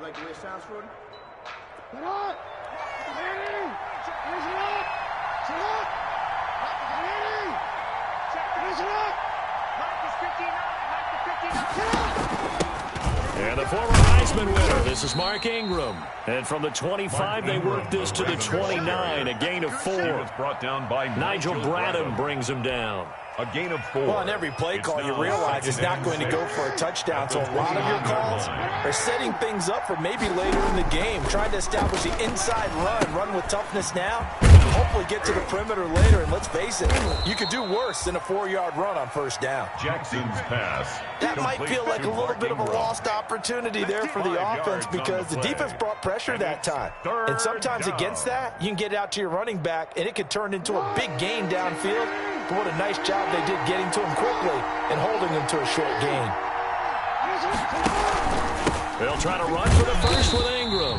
Like the way it sounds, Jordan? Get up! Ready! Raise it up! Sit up! Ready! Raise it up! Mike is 59! Mike is 59! And the former Heisman winner, this is Mark Ingram. And from the 25, they work this to the 29, a gain of 4. Brought down by Nigel Bradham brings him down. A gain of 4. Well, on every play call, you realize he's not going to go for a touchdown. So a lot of your calls are setting things up for maybe later in the game, trying to establish the inside run with toughness now, hopefully get to the perimeter later. And let's face it, you could do worse than a 4-yard run on first down. Jackson's pass. That might feel like a little bit of a lost opportunity there for the offense because the defense brought pressure that time. And sometimes against that, you can get out to your running back, and it could turn into a big gain downfield. But what a nice job they did getting to him quickly and holding him to a short gain. They'll try to run for the first with Ingram.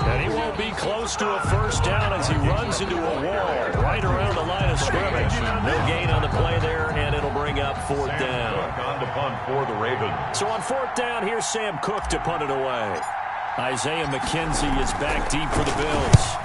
And he won't be close to a first down as he runs into a wall right around the line of scrimmage. No gain on the play there, and it'll bring up 4th down. On to punt for the Ravens. So on 4th down, here's Sam Cook to punt it away. Isaiah McKenzie is back deep for the Bills.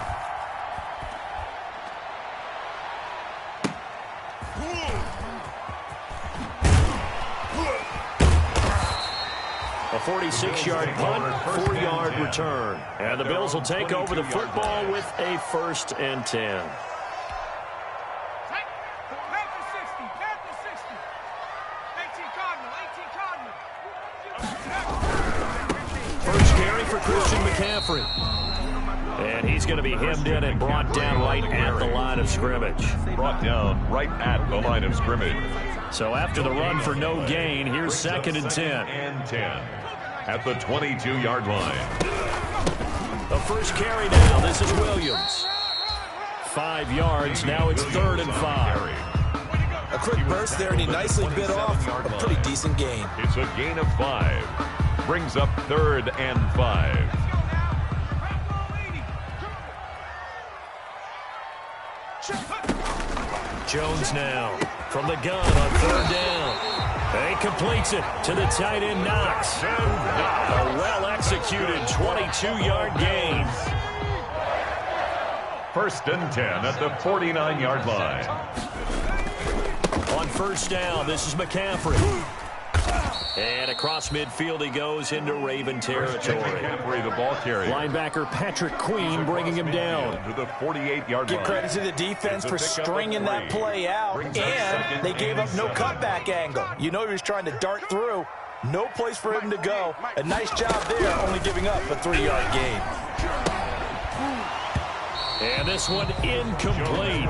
A 46-yard punt, 4-yard return. And the Bills will take over the football with a 1st and 10. First carry for Christian McCaffrey. And he's going to be hemmed in and brought down right at the line of scrimmage. Brought down right at the line of scrimmage. So after the run for no gain, here's 2nd and 10. And 10 at the 22-yard line. The first carry now. This is Williams. 5 yards. Now it's 3rd and 5. A quick burst there, and he nicely bit off a pretty decent gain. It's a gain of 5. Brings up 3rd and 5. Jones now from the gun on 3rd down. He completes it to the tight end Knox. A well-executed 22-yard gain. 1st and 10 at the 49-yard line. On 1st down, this is McCaffrey. And across midfield he goes into Raven territory. McCaffrey, the ball carrier. Linebacker Patrick Queen bringing him down. To the 48-yard line. Give credit to the defense for stringing that play out, and they gave up no cutback angle. You know he was trying to dart through. No place for him to go. A nice job there, only giving up a 3-yard gain. And this one incomplete.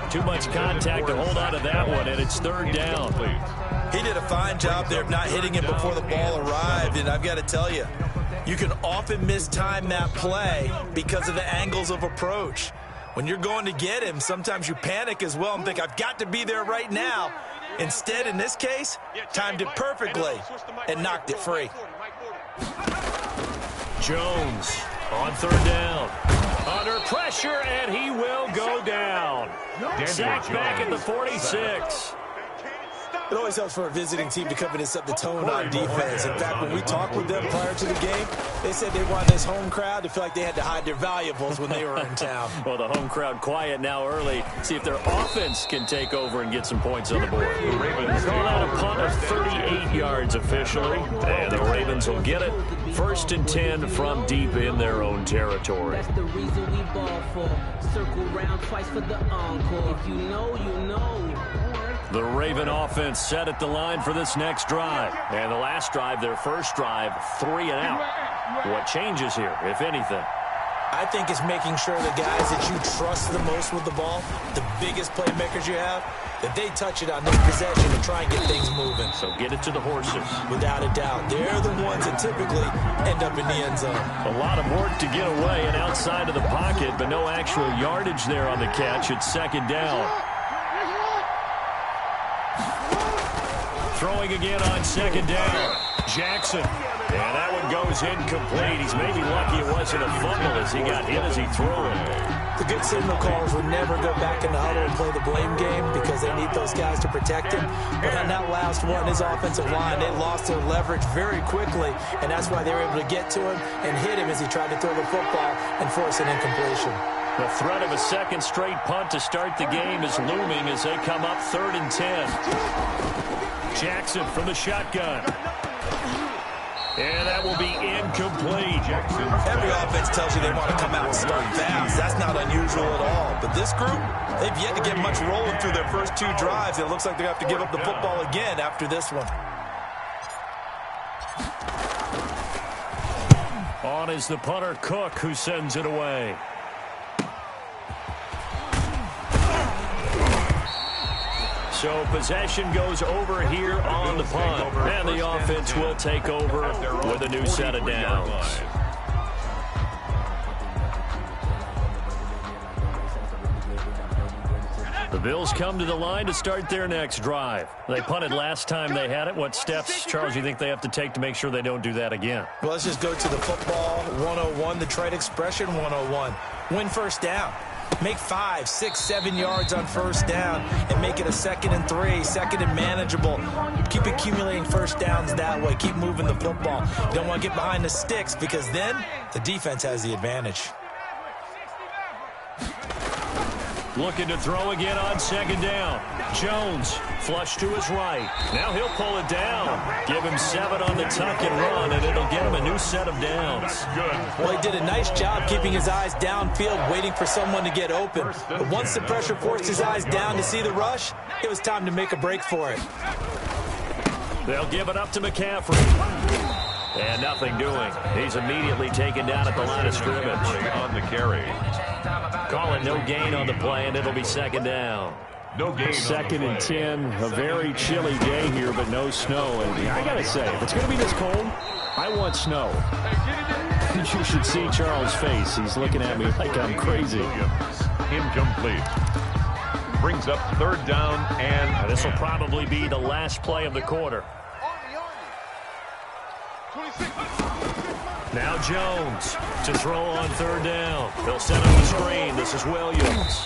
Too much contact to hold on to that one, and it's 3rd down. He did a fine job there of not hitting him before the ball arrived, and I've got to tell you, you can often mistime that play because of the angles of approach. When you're going to get him, sometimes you panic as well and think, I've got to be there right now. Instead, in this case, timed it perfectly and knocked it free. Jones on 3rd down. Under pressure, and he will go down. Sacked back at the 46. It always helps for a visiting team to come in and set the tone on defense. In fact, when we talked with them prior to the game, they said they wanted this home crowd to feel like they had to hide their valuables when they were in town. Well, the home crowd quiet now early. See if their offense can take over and get some points on the board. The Ravens call out a punt of 38 yards officially, and the Ravens will get it. 1st and 10 from deep in their own territory. That's the reason we ball for. Circle round twice for the encore. If you know, you know. The Raven offense set at the line for this next drive. And the last drive, their first drive, 3 and out. What changes here, if anything? I think it's making sure the guys that you trust the most with the ball, the biggest playmakers you have, that they touch it on their possession and try and get things moving. So get it to the horses. Without a doubt. They're the ones that typically end up in the end zone. A lot of work to get away and outside of the pocket, but no actual yardage there on the catch. It's 2nd down. Throwing again on 2nd down. Jackson. And that one goes incomplete. He's maybe lucky it wasn't a fumble as he got hit as he threw it. The good signal callers would never go back in the huddle and play the blame game because they need those guys to protect him. But on that last one, his offensive line, they lost their leverage very quickly, and that's why they were able to get to him and hit him as he tried to throw the football and force an incompletion. The threat of a second straight punt to start the game is looming as they come up 3rd and 10. Jackson from the shotgun. And that will be incomplete. Every offense tells you they want to come out and start fast. That's not unusual at all. But this group, they've yet to get much rolling through their first 2 drives. It looks like they have to give up the football again after this one. On is the punter, Cook, who sends it away. So possession goes over here on the punt. And the offense will take over with a new set of downs. The Bills come to the line to start their next drive. They punted last time they had it. What steps, Charles, you think they have to take to make sure they don't do that again? Well, let's just go to the football 101, the trade expression 101. Win first down. Make 5, 6, 7 yards on first down and make it a 2nd and 3, 2nd and manageable. Keep accumulating first downs that way. Keep moving the football. You don't want to get behind the sticks because then the defense has the advantage. Looking to throw again on 2nd down. Jones, flush to his right. Now he'll pull it down. Give him 7 on the tuck and run, and it'll get him a new set of downs. Well, he did a nice job keeping his eyes downfield, waiting for someone to get open. But once the pressure forced his eyes down to see the rush, it was time to make a break for it. They'll give it up to McCaffrey. And nothing doing. He's immediately taken down at the line of scrimmage. On the carry. Call it no gain on the play, and it'll be 2nd down. No gain. 2nd and 10. A very chilly day here, but no snow. And I got to say, if it's going to be this cold, I want snow. You should see Charles' face. He's looking at me like I'm crazy. Incomplete. Brings up 3rd down and This will probably be the last play of the quarter. Now Jones to throw on 3rd down. They'll set up the screen. This is Williams.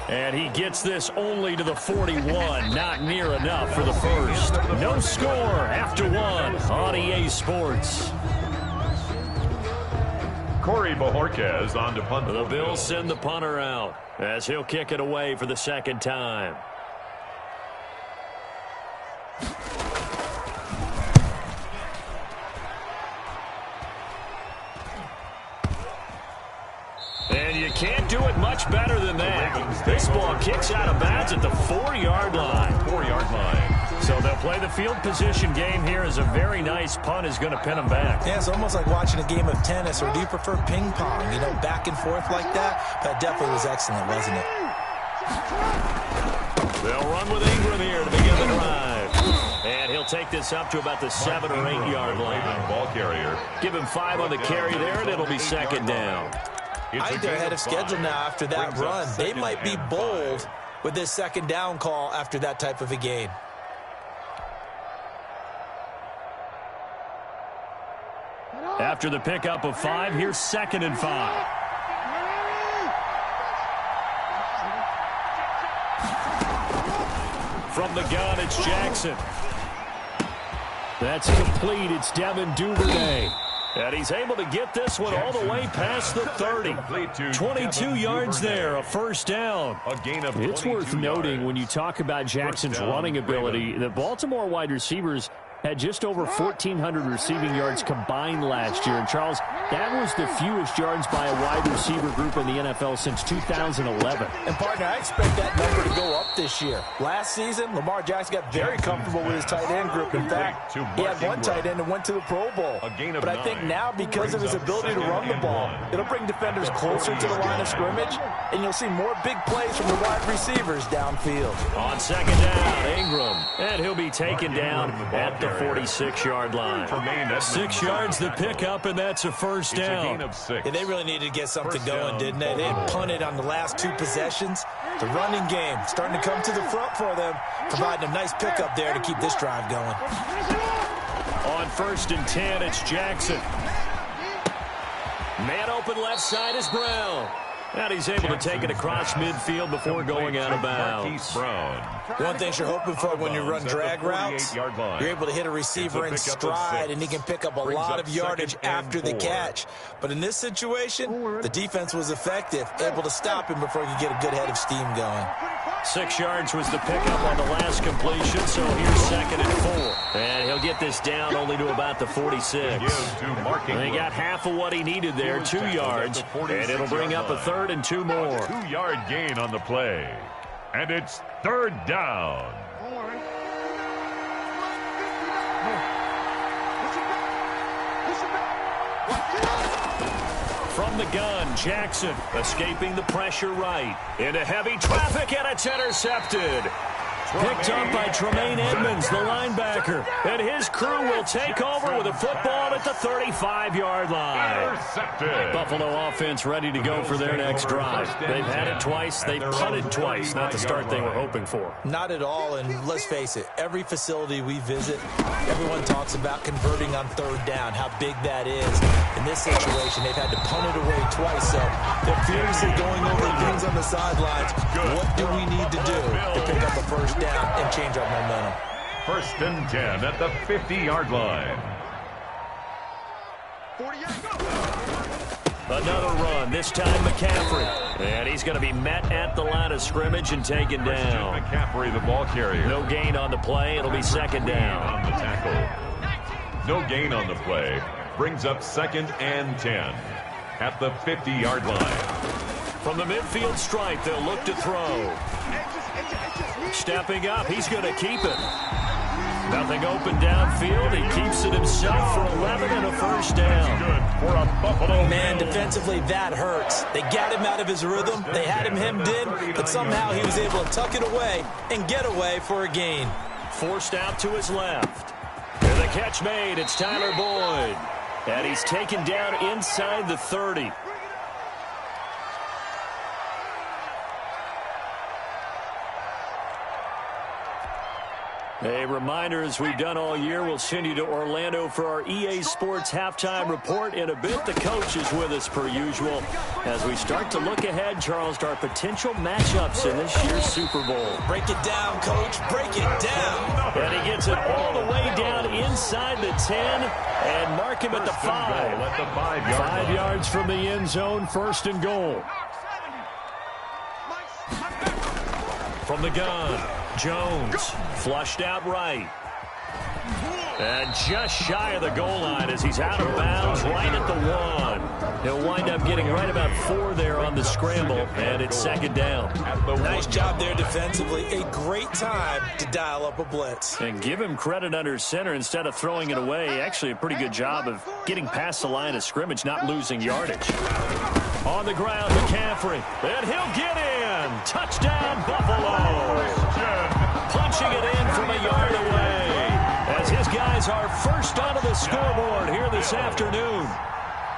And he gets this only to the 41. Not near enough for the first. No score after 1 on EA Sports. Corey Bojorquez on to punt. The Bills send the punter out as he'll kick it away for the 2nd time. And you can't do it much better than that. This ball kicks out of bounds at the 4-yard line. 4-yard line. So they'll play the field position game here as a very nice punt is going to pin them back. Yeah, it's almost like watching a game of tennis, or do you prefer ping pong? You know, back and forth like that? That definitely was excellent, wasn't it? They'll run with Ingram here to begin the drive. And he'll take this up to about the 7 or 8 yard line. Ball carrier. Give him 5 on the carry there, and it'll be 2nd down. I think they're ahead of schedule now after that run. They might be bold with this 2nd down call after that type of a gain. After the pickup of 5, here's 2nd and 5. From the gun, it's Jackson. That's complete. It's Devin Duvernay. And he's able to get this one all the way past the 30. 22 yards there, a 1st down. It's worth noting when you talk about Jackson's running ability that Baltimore wide receivers had just over 1,400 receiving yards combined last year. And, Charles, that was the fewest yards by a wide receiver group in the NFL since 2011. And, partner, I expect that number to go up this year. Last season, Lamar Jackson got very comfortable with his tight end group. In fact, he had one tight end that went to the Pro Bowl. But I think now, because of his ability to run the ball, it'll bring defenders closer to the line of scrimmage, and you'll see more big plays from the wide receivers downfield. On 2nd down, Ingram. And he'll be taken down at the 46-yard line. 6 yards the pickup, and that's a 1st down. Yeah, they really needed to get something going, didn't they? They had punted on the last 2 possessions. The running game starting to come to the front for them, providing a nice pickup there to keep this drive going. On first and 10. It's Jackson. Man open left side is Brown. And he's able to take it across midfield before going out of bounds. One thing you're hoping for when you run drag routes, you're able to hit a receiver in stride, and he can pick up a lot of yardage after the catch. But in this situation, the defense was effective, able to stop him before he could get a good head of steam going. 6 yards was the pickup on the last completion, so here's 2nd and 4. And he'll get this down only to about the 46. And he got half of what he needed there, 2 yards, and it'll bring up a 3rd and 2 more. 2-yard gain on the play. And it's 3rd down. From the gun, Jackson escaping the pressure right. Into heavy traffic, and it's intercepted. Picked up by Tremaine Edmonds, the linebacker. And his crew will take over with a football at the 35-yard line. Intercepted. Buffalo offense ready to go for their next drive. They've had it twice. They've punted twice. Not the start they were hoping for. Not at all, and let's face it, every facility we visit, everyone talks about converting on 3rd down, how big that is. In this situation, they've had to punt it away twice, so they're furiously going over things on the sidelines. What do we need to do to pick up a first down and change our momentum? 1st and 10 at the 50-yard line. Another run, this time McCaffrey. And he's going to be met at the line of scrimmage and taken down. McCaffrey, the ball carrier. No gain on the play. It'll be 2nd down. On the tackle. No gain on the play. Brings up 2nd and 10 at the 50-yard line. From the midfield stripe, they'll look to throw. Stepping up, he's going to keep it. Nothing open downfield. He keeps it himself for 11 and a first down. Good for a Buffalo. Man, defensively, that hurts. They got him out of his rhythm. They had him hemmed in, but somehow he was able to tuck it away and get away for a gain. Forced out to his left. And the catch made. It's Tyler Boyd. And he's taken down inside the 30. A reminder, as we've done all year, we'll send you to Orlando for our EA Sports halftime report in a bit. The coach is with us per usual as we start to look ahead, Charles, to our potential matchups in this year's Super Bowl. Break it down, Coach. Break it down. And he gets it all the way down inside the 10 and mark him at the 5. At the 5-yard 5 yards from the end zone, 1st and goal. From the gun, Jones flushed out right. And just shy of the goal line as he's out of bounds right at the 1. He'll wind up getting right about 4 there on the scramble, and it's 2nd down. Nice job there defensively. A great time to dial up a blitz. And give him credit under center instead of throwing it away. Actually a pretty good job of getting past the line of scrimmage, not losing yardage. On the ground, McCaffrey. And he'll get in. Touchdown, Buffalo. Punching it in from a yard away as his guys are first onto the scoreboard here this afternoon.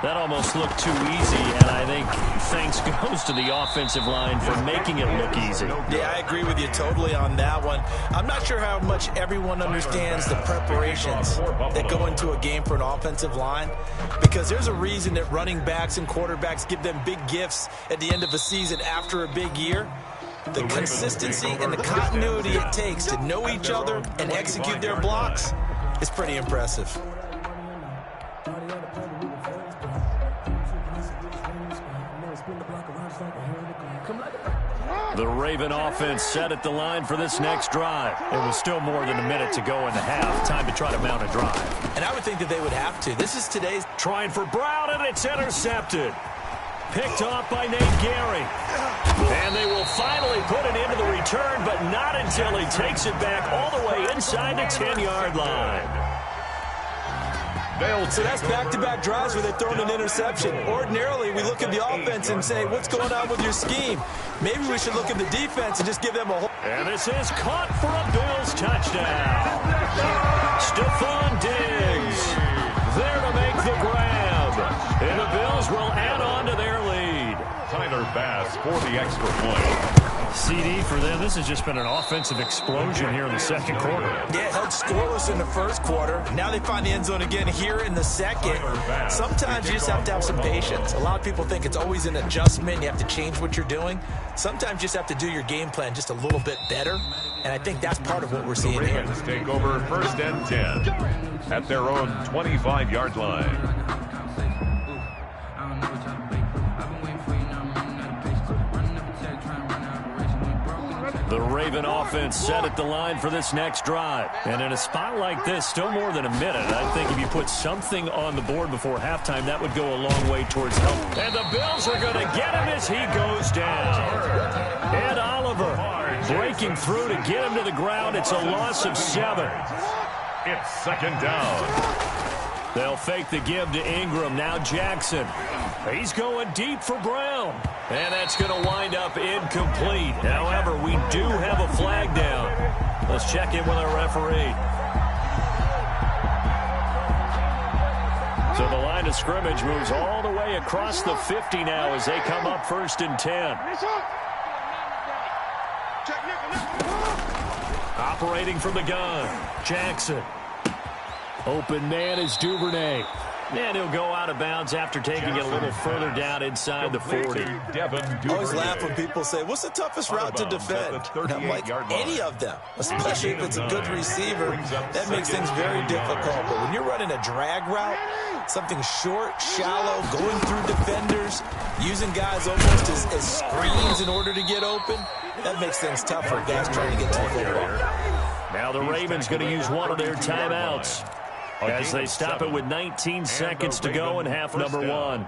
That almost looked too easy, and I think thanks goes to the offensive line for making it look easy. Yeah, I agree with you totally on that one. I'm not sure how much everyone understands the preparations that go into a game for an offensive line, because there's a reason that running backs and quarterbacks give them big gifts at the end of a season after a big year. The consistency and the continuity it takes to know each other and execute their blocks is pretty impressive. The Raven offense set at the line for this next drive. It was still more than a minute to go in the half. Time to try to mount a drive. And I would think that they would have to. This is today's... Trying for Brown, and it's intercepted. Picked off by Nate Gary. And they will finally put it into the return, but not until he takes it back all the way inside the 10-yard line. So that's back-to-back drives where they've thrown an interception. Ordinarily, we look at the offense and say, what's going on with your scheme? Maybe we should look at the defense and just give them a whole... And this is caught for a Bills touchdown. Stephon Diggs there to make the grab. And the Bills will add on to their lead. Tyler pass for the extra point. CD for them. This has just been an offensive explosion here in the second quarter. Yeah, held scoreless in the first quarter. Now they find the end zone again here in the second. Sometimes you just have to have some patience. A lot of people think it's always an adjustment. You have to change what you're doing. Sometimes you just have to do your game plan just a little bit better. And I think that's part of what we're seeing here. Ravens take over 1st and 10 at their own 25-yard line. The Raven offense set at the line for this next drive. And in a spot like this, still more than a minute, I think if you put something on the board before halftime, that would go a long way towards help. And the Bills are going to get him as he goes down. Ed Oliver breaking through to get him to the ground. It's a loss of 7. It's 2nd down. They'll fake the give to Ingram. Now Jackson. He's going deep for Brown. And that's going to wind up incomplete. However, we do have a flag down. Let's check in with our referee. So the line of scrimmage moves all the way across the 50 now as they come up 1st and 10. Operating from the gun. Jackson. Open man is Duvernay. And he'll go out of bounds after taking it a little further down inside the 40. I always laugh when people say, what's the toughest route to defend? And I'm like, any of them, especially if it's a good receiver, that makes things very difficult. But when you're running a drag route, something short, shallow, going through defenders, using guys almost as screens in order to get open, that makes things tough for guys trying to get to the football. Now the Ravens going to use one of their timeouts as they stop it with 19 seconds to go in half number 1.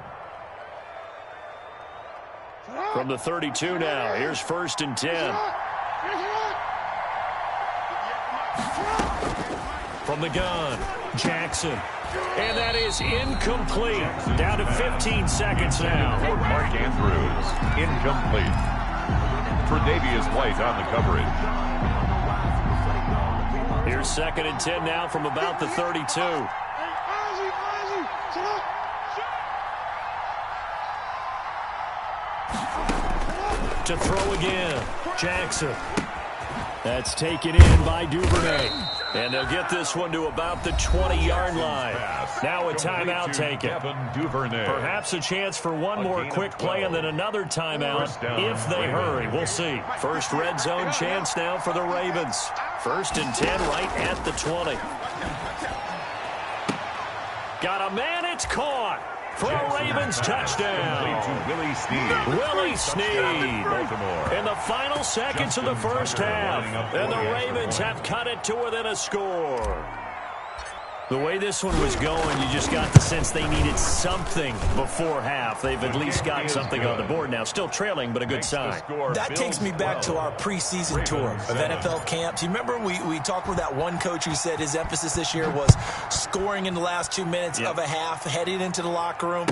From the 32 now, here's 1st and 10. From the gun, Jackson. And that is incomplete. Down to 15 seconds now. For Mark Andrews, incomplete. Tre'Davious White on the coverage. Here's 2nd and 10 now from about the 32. To throw again, Jackson. That's taken in by Duvernay. And they'll get this one to about the 20-yard line. Now a timeout taken. Perhaps a chance for one more quick play and then another timeout if they hurry. We'll see. First red zone chance now for the Ravens. 1st and 10 right at the 20. Got a man, it's caught. For a Ravens touchdown. Willie Snead. In the final seconds of the first half. And the Ravens have cut it to within a score. The way this one was going, you just got the sense they needed something before half. They've at least got something on the board now. Still trailing, but a good sign. That takes me back to our preseason tour of NFL camps. You remember we talked with that one coach who said his emphasis this year was scoring in the last 2 minutes of a half, heading into the locker room.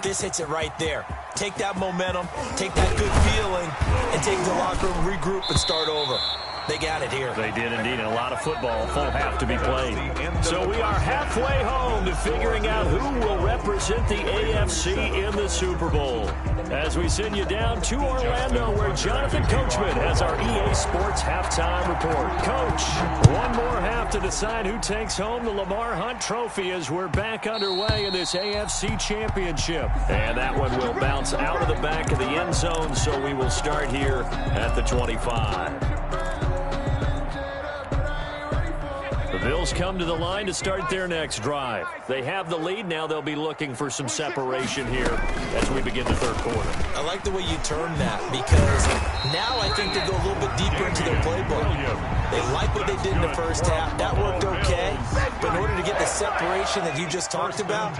This hits it right there. Take that momentum, take that good feeling, and take the locker room, regroup, and start over. They got it here. They did indeed. And a lot of football, full half to be played. So we are halfway home to figuring out who will represent the AFC in the Super Bowl. As we send you down to Orlando, where Jonathan Coachman has our EA Sports halftime report. Coach, one more half to decide who takes home the Lamar Hunt Trophy as we're back underway in this AFC Championship. And that one will bounce out of the back of the end zone, so we will start here at the 25. The Bills come to the line to start their next drive. They have the lead. Now they'll be looking for some separation here as we begin the third quarter. I like the way you term that because now I think they go a little bit deeper into their playbook. They like what they did in the first half. That worked okay. But in order to get the separation that you just talked about,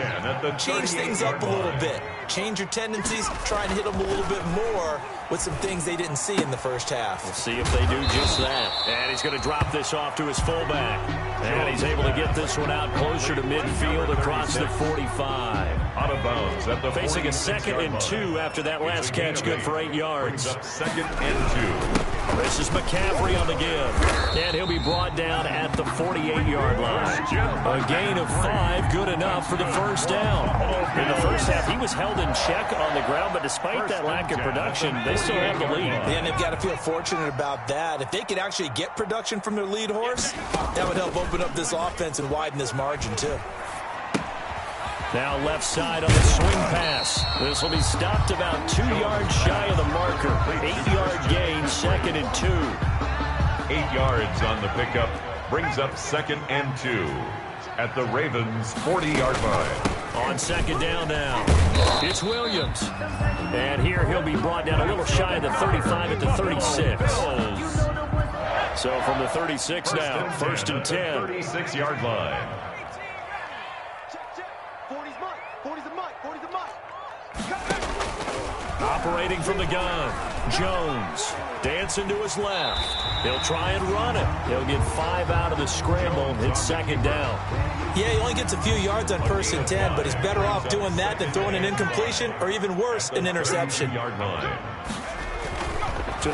change things up a little bit. Change your tendencies. Try and hit them a little bit more with some things they didn't see in the first half. We'll see if they do just that. And he's going to drop this off to his fullback. And he's able to get this one out closer to midfield across the 45. Out of bounds at the facing a 2nd and 2 after that last catch, good for 8 yards. 2nd and 2. This is McCaffrey on the give. And he'll be brought down at the 48-yard line. A gain of 5, good enough for the first down. In the first half, he was held in check on the ground, but despite that lack of production, they still have the lead. And they've got to feel fortunate about that. If they could actually get production from their lead horse, that would help open up this offense and widen this margin, too. Now left side on the swing pass. This will be stopped about 2 yards shy of the marker. 8-yard gain, 2nd and 2. 8 yards on the pickup brings up 2nd and 2 at the Ravens' 40-yard line. On 2nd down now, it's Williams. And here he'll be brought down a little shy of the 35 at the 36. So from the 36 now, 1st and 10. 36-yard line. Operating from the gun, Jones dancing to his left. He'll try and run it. He'll get 5 out of the scramble. It's 2nd down. Yeah, he only gets a few yards on 1st and 10, but he's better off doing that than throwing an incompletion or even worse, an interception. To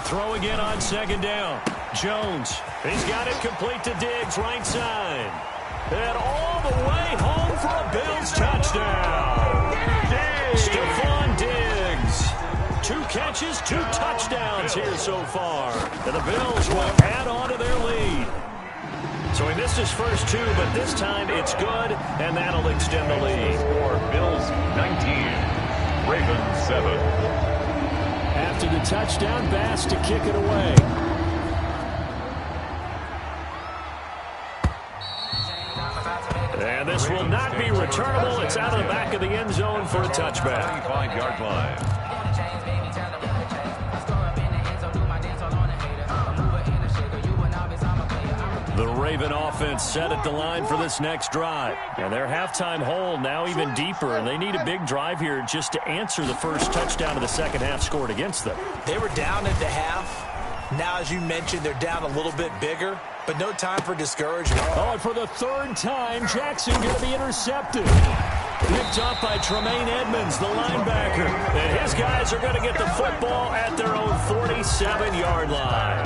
throw again on 2nd down. Jones, he's got it complete to Diggs, right side. And all the way home for a Bills touchdown. Stephon Diggs. 2 catches, 2 touchdowns here so far. And the Bills will add on to their lead. So he missed his first 2, but this time it's good, and that'll extend the lead. For Bills 19, Ravens 7. After the touchdown, Bass to kick it away. And this will not be returnable. It's out of the back of the end zone for a touchback. 25-yard line. The Raven offense set at the line for this next drive. And their halftime hole now even deeper, and they need a big drive here just to answer the first touchdown of the second half scored against them. They were down at the half. Now, as you mentioned, they're down a little bit bigger, but no time for discouragement. Oh, and for the 3rd time, Jackson going to be intercepted. Picked up by Tremaine Edmonds, the linebacker. And his guys are going to get the football at their own 47-yard line.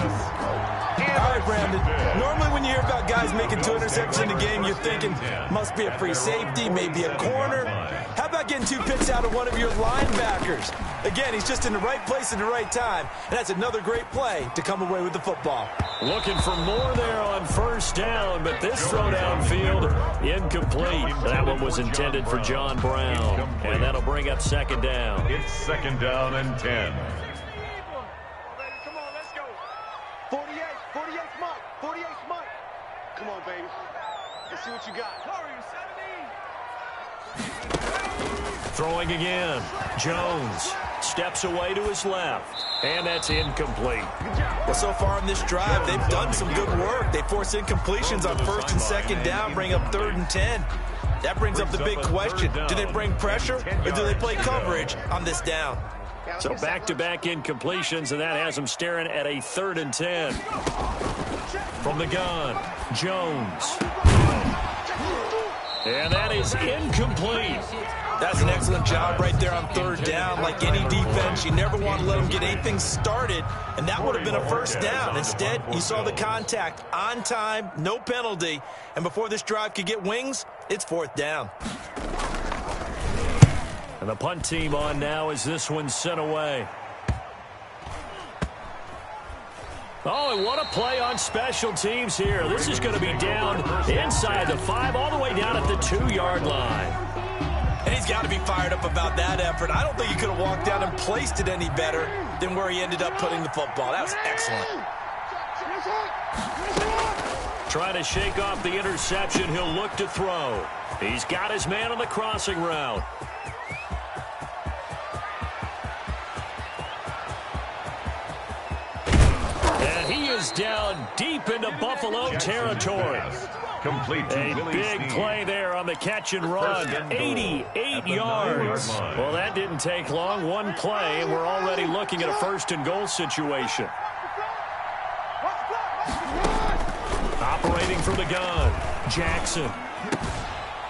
All right, Brandon. Normally when you hear about guys making 2 interceptions in a game, you're thinking, must be a free safety, maybe a corner. How about getting 2 picks out of one of your linebackers? Again, he's just in the right place at the right time, and that's another great play to come away with the football. Looking for more there on 1st down, but this throw downfield, incomplete. That one was intended for John Brown, and that'll bring up 2nd down. It's 2nd down and 10. 48 Smart. 48 Smart. Come on, baby. Let's see what you got. Throwing again. Jones steps away to his left, and that's incomplete. Well, so far in this drive, they've done some good work. They force incompletions on 1st and 2nd down, bring up 3rd and 10. That brings up the big question. Do they bring pressure, or do they play coverage on this down? So back-to-back incompletions, and that has them staring at a 3rd and 10. From the gun, Jones. And that is incomplete. That's an excellent job right there on 3rd down. Like any defense, you never want to let them get anything started, and that would have been a 1st down. Instead, you saw the contact on time, no penalty, and before this drive could get wings, it's 4th down. And the punt team on now as this one's sent away. Oh, and what a play on special teams here. This is going to be down inside the 5, all the way down at the 2-yard line. And he's got to be fired up about that effort. I don't think he could have walked down and placed it any better than where he ended up putting the football. That was excellent. Trying to shake off the interception. He'll look to throw. He's got his man on the crossing route. And he is down deep into Buffalo territory. Complete to A big play there on the catch and run. 88 yards. Well, that didn't take long. One play, and we're already looking at a 1st and goal situation. Operating from the gun, Jackson.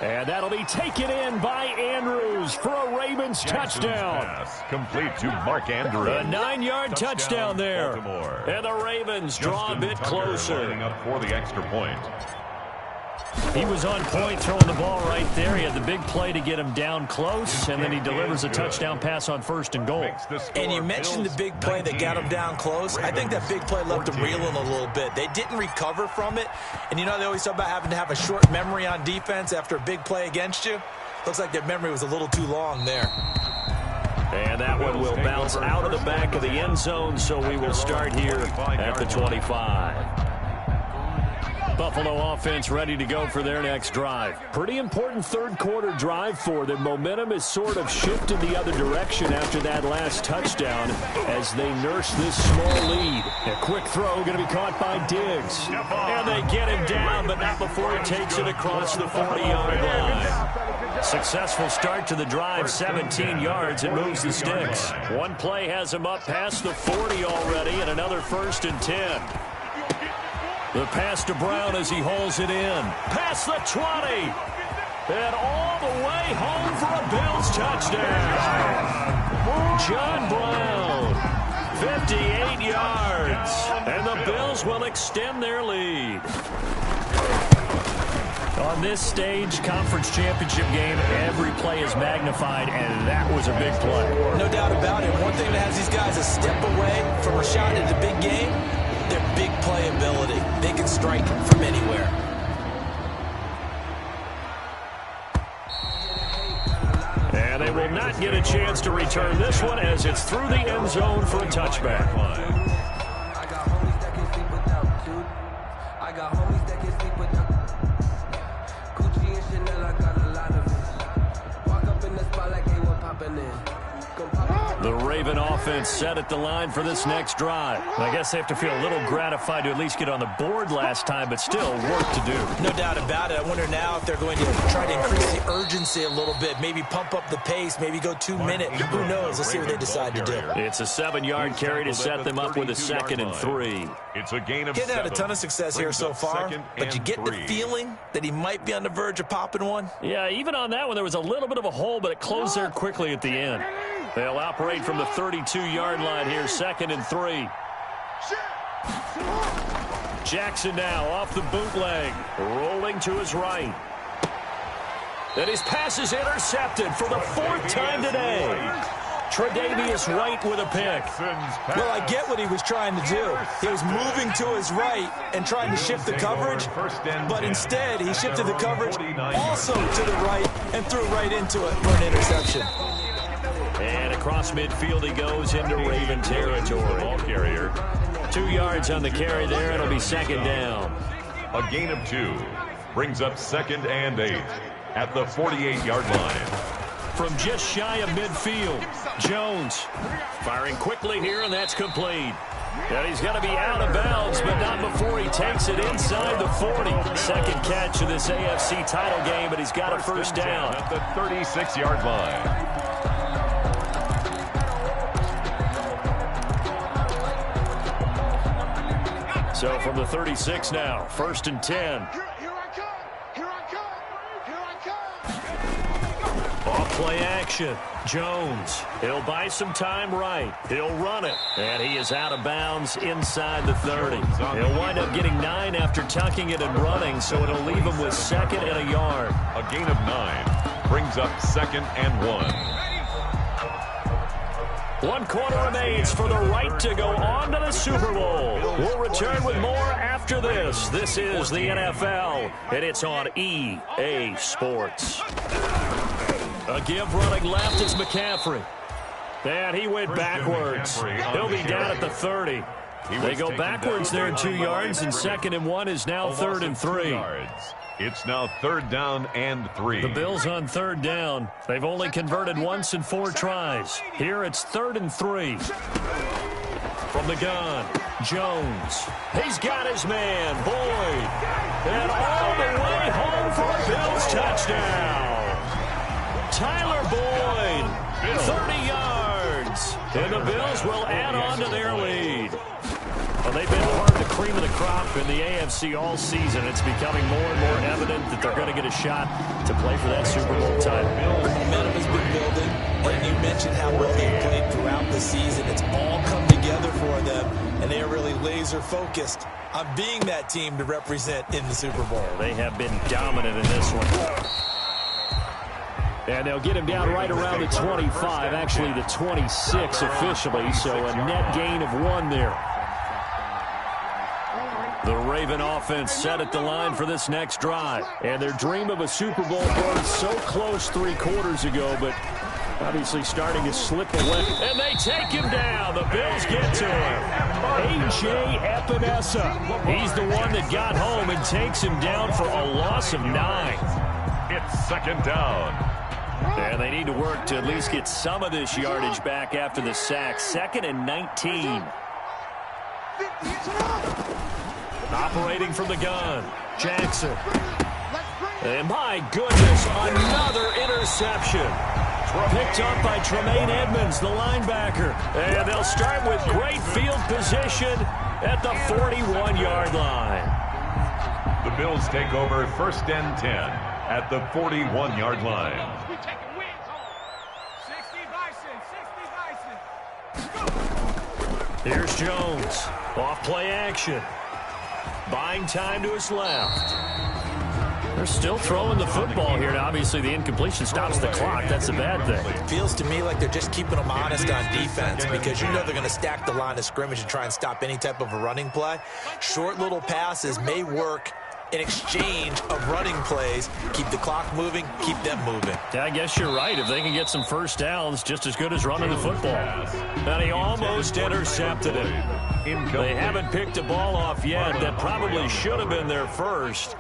And that'll be taken in by Andrews for a Ravens touchdown. Pass complete to Mark Andrews. A 9-yard touchdown there. Baltimore. And the Ravens draw a bit closer. Lining up for the extra point. He was on point throwing the ball right there. He had the big play to get him down close, and then he delivers a touchdown pass on 1st and goal. And you mentioned the big play that got him down close. I think that big play left him reeling a little bit. They didn't recover from it. And you know they always talk about having to have a short memory on defense after a big play against you. Looks like their memory was a little too long there. And that one will bounce out of the back of the end zone, so we will start here at the 25. Buffalo offense ready to go for their next drive. Pretty important third-quarter drive for them. Momentum has sort of shifted the other direction after that last touchdown as they nurse this small lead. A quick throw going to be caught by Diggs. And they get him down, but not before he takes it across the 40-yard line. Successful start to the drive, 17 yards. It moves the sticks. One play has him up past the 40 already, and another 1st and 10. The pass to Brown as he hauls it in. Past the 20. And all the way home for a Bills touchdown. John Brown, 58 yards. And the Bills will extend their lead. On this stage, conference championship game, every play is magnified, and that was a big play. No doubt about it. One thing that has these guys a step away from a shot at the big game, their big playability. They can strike from anywhere. And they will not get a chance to return this one as it's through the end zone for a touchback. I got homies that can sleep without, dude. I got homies that can sleep without. Gucci and Chanel, I got a lot of it. Walk up in the spot like they were popping in. The Raven offense set at the line for this next drive. I guess they have to feel a little gratified to at least get on the board last time, but still work to do. No doubt about it. I wonder now if they're going to try to increase the urgency a little bit, maybe pump up the pace, maybe go 2 minutes. Who knows? Let's see what they decide to do. It's a 7-yard carry to set them up with a 2nd and 3. It's a gain of Getting 7. out a ton of success here so far, but you get the feeling that he might be on the verge of popping one. Yeah, even on that one, there was a little bit of a hole, but it closed there quickly at the end. They'll operate from the 32-yard line here, 2nd and 3. Jackson now off the bootleg, rolling to his right. And his pass is intercepted for the 4th time today. Tre'Davious White with a pick. Well, I get what he was trying to do. He was moving to his right and trying to shift the coverage, but instead he shifted the coverage also to the right and threw right into it for an interception. And across midfield he goes into Raven territory. Ball carrier. 2 yards on the carry there. It'll be 2nd down. A gain of 2 brings up 2nd and 8 at the 48-yard line. From just shy of midfield, Jones firing quickly here, and that's complete. And he's got to be out of bounds, but not before he takes it inside the 40. Second catch of this AFC title game, but he's got a 1st down. At the 36-yard line. So from the 36 now, 1st and 10. Here I come. Here I come. Here I come. Off play action. Jones. He'll buy some time right. He'll run it. And he is out of bounds inside the 30. He'll wind up getting 9 after tucking it and running, so it'll leave him with 2nd and a yard. A gain of 9 brings up 2nd and 1. 1 quarter remains for the right to go on to the Super Bowl. We'll return with more after this. This is the NFL, and it's on EA Sports. A give running left is McCaffrey. And he went backwards. He'll be down at the 30. They go backwards there 2 yards, and 2nd and 1 is now 3rd and 3. It's now 3rd down and 3. The Bills on 3rd down. They've only converted once in 4 tries. Here it's 3rd and 3. From the gun, Jones. He's got his man, Boyd. And all the way home for a Bills touchdown. Tyler Boyd, 30 yards. And the Bills will add on to their lead. Well, they've been hard to cream of the crop in the AFC all season. It's becoming more and more evident that they're going to get a shot to play for that Super Bowl title. The momentum has been building, and you mentioned how well they've played throughout the season. It's all come together for them, and they are really laser-focused on being that team to represent in the Super Bowl. They have been dominant in this one. And they'll get him down right around the 25, actually the 26 officially, so a net gain of 1 there. The Raven offense set at the line for this next drive. And their dream of a Super Bowl burned so close 3 quarters ago, but obviously starting to slip away. And they take him down. The Bills get to him. A.J. Epinesa. He's the one that got home and takes him down for a loss of 9. It's second down. And they need to work to at least get some of this yardage back after the sack. 2nd and 19. Operating from the gun, Jackson. And my goodness, another interception. Picked up by Tremaine Edmonds, the linebacker. And they'll start with great field position at the 41-yard line. The Bills take over 1st and 10 at the 41-yard line. Here's Jones. Off play action. Buying time to his left. They're still throwing the football here. Now, obviously, the incompletion stops the clock. That's a bad thing. It feels to me like they're just keeping them honest on defense because you know they're going to stack the line of scrimmage and try and stop any type of a running play. Short little passes may work in exchange of running plays. Keep the clock moving, keep them moving. Yeah, I guess you're right. If they can get some first downs, just as good as running the football. And he almost intercepted it. They haven't picked a ball off yet. That probably should have been their first.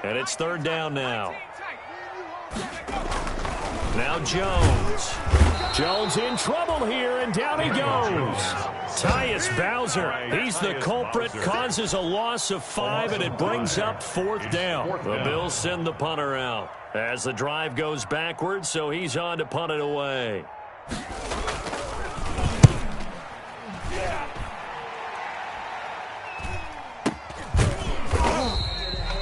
And it's 3rd down now. Now Jones. Jones in trouble here, and down he goes. Tyus Bowser, he's the culprit, causes a loss of 5, and it brings up 4th down. The Bills send the punter out as the drive goes backwards, so he's on to punt it away.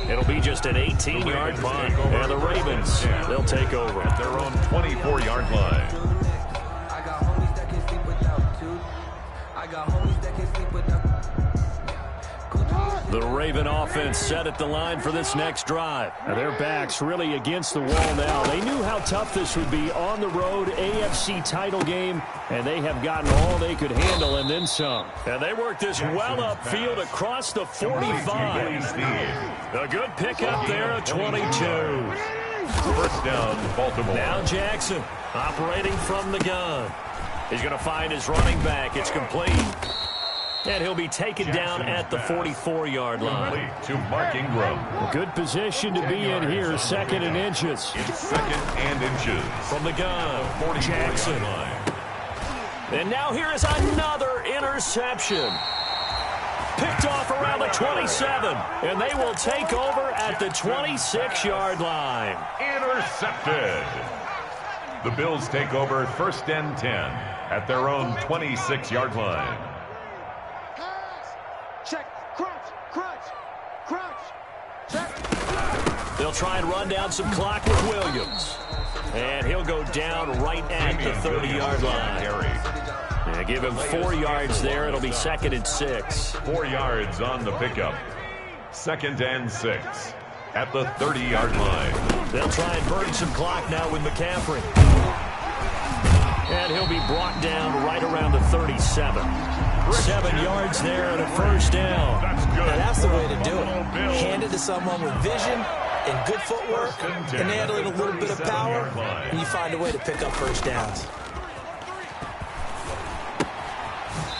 It'll be just an 18-yard punt, and the Ravens, they'll take over at their own 24-yard line. The Raven offense set at the line for this next drive. Now their backs really against the wall now. They knew how tough this would be on the road, AFC title game, and they have gotten all they could handle and then some. And they worked this well upfield across the 45. A good pickup there at 22. 1st down, Baltimore. Now Jackson operating from the gun. He's going to find his running back. It's complete. And he'll be taken down at the 44-yard line. To Mark Ingram. A good position to be in here, 2nd and inches. It's 2nd and inches. From the gun, Jackson. And now here is another interception. Picked off around the 27. And they will take over at the 26-yard line. Intercepted. The Bills take over 1st and 10 at their own 26-yard line. Check, crunch, crunch, crunch, check. They'll try and run down some clock with Williams. And he'll go down right at the 30-yard line. Yeah, give him 4 yards there. It'll be 2nd and 6. 4 yards on the pickup. 2nd and 6 at the 30-yard line. They'll try and burn some clock now with McCaffrey. And he'll be brought down right around the 37. 7 yards there and a 1st down. Now that's the way to do it. Hand it to someone with vision and good footwork and add in a little bit of power, and you find a way to pick up 1st downs.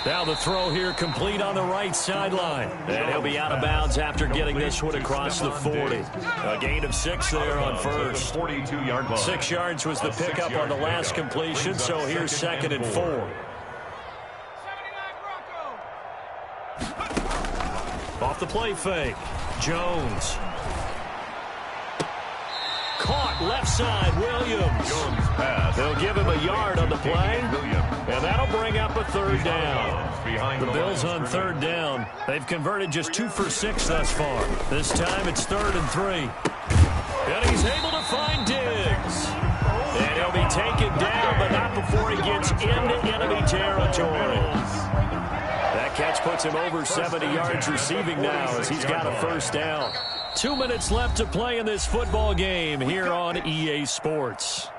Now the throw here complete on the right sideline. And he'll be out of bounds after getting this one across the 40. A gain of 6 there on 1st. 42-yard line. 6 yards was the pickup on the last completion, so here's 2nd and 4. Off the play fake. Jones. Caught left side, Williams. Jones pass. They'll give him a yard on the play. And that'll they'll bring up a third down. The Bills on third down. They've converted just 2 for 6 thus far. This time it's 3rd and 3. And he's able to find Diggs. And he'll be taken down, but not before he gets into enemy territory. That catch puts him over 70 yards receiving now as he's got a first down. 2 minutes left to play in this football game here on EA Sports.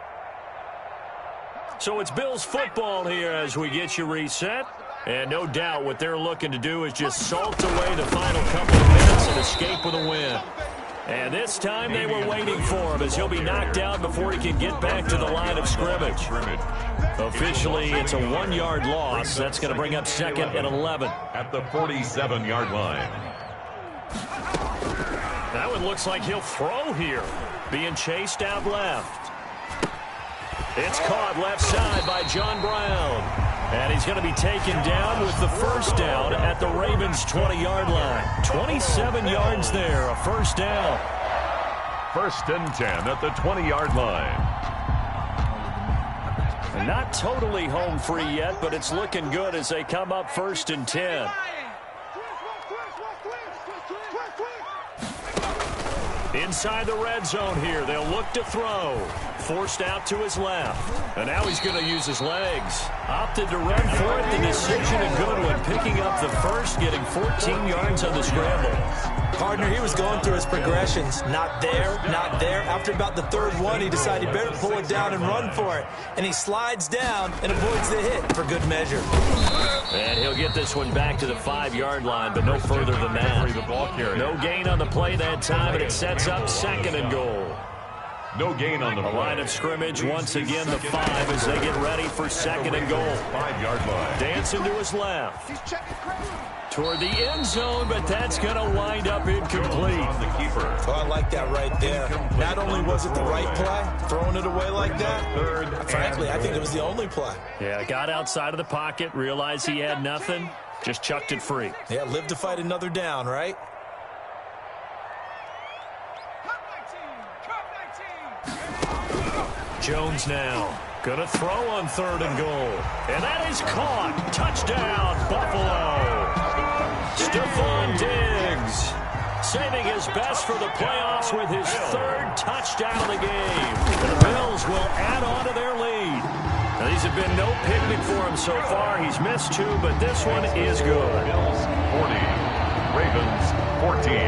So it's Bills football here as we get you reset. And no doubt what they're looking to do is just salt away the final couple of minutes and escape with a win. And this time they were waiting for him as he'll be knocked down before he can get back to the line of scrimmage. Officially, it's a 1-yard loss. That's going to bring up 2nd and 11. At the 47-yard line. That one looks like he'll throw here. Being chased out left. It's caught left side by John Brown. And he's going to be taken down with the first down at the Ravens' 20-yard line. 27 yards there, a first down. 1st and 10 at the 20-yard line. And not totally home free yet, but it's looking good as they come up 1st and 10. Inside the red zone here, they'll look to throw. Forced out to his left. And now he's going to use his legs. Opted to run for it. The decision a good one. Picking up the first, getting 14 yards on the scramble. Partner, he was going through his progressions. Not there, not there. After about the 3rd one, he decided he better pull it down and run for it. And he slides down and avoids the hit for good measure. And he'll get this one back to the 5-yard line, but no further than that. No gain on the play that time, and it sets up 2nd and goal. No gain on the play. Line of scrimmage once again the 5 as they get ready for 2nd and goal. 5-yard line. Dancing to his left. Toward the end zone, but that's going to wind up incomplete. Oh, I like that right there. Not only was it the right play, throwing it away like that, frankly, I think it was the only play. Yeah, got outside of the pocket, realized he had nothing, just chucked it free. Yeah, live to fight another down, right? Jones now. Going to throw on 3rd and goal. And that is caught. Touchdown, Buffalo. Stephon Diggs saving his best for the playoffs with his 3rd touchdown of the game. The Bills will add on to their lead. Now, these have been no picnic for him so far. He's missed 2, but this one is good. Bills 40, Ravens 14.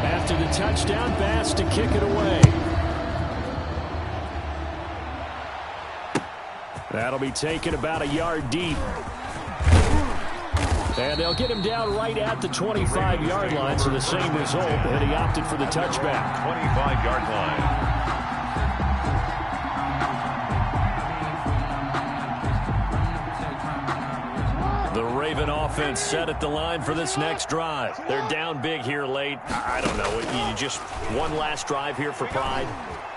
After the touchdown pass to kick it away. That'll be taken about a yard deep. And they'll get him down right at the 25-yard line, so the same result, and he opted for the touchback. 25-yard line. The Raven offense set at the line for this next drive. They're down big here late. I don't know. You just one last drive here for pride.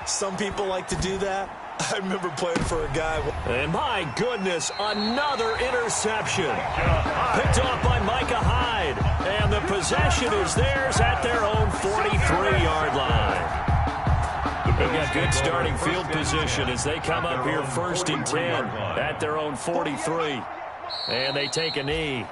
Some people like to do that. I remember playing for a guy. And my goodness, another interception. Picked off by Micah Hyde. And the possession is theirs at their own 43-yard line. They've got good starting field position as they come up here 1st and 10 at their own 43. And they take a knee.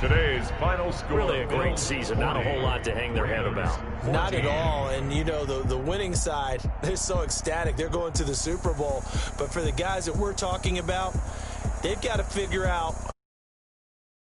Today's final score. Really a great season. Not a whole lot to hang their head about. Not at all. And, you know, the winning side, they're so ecstatic. They're going to the Super Bowl. But for the guys that we're talking about, they've got to figure out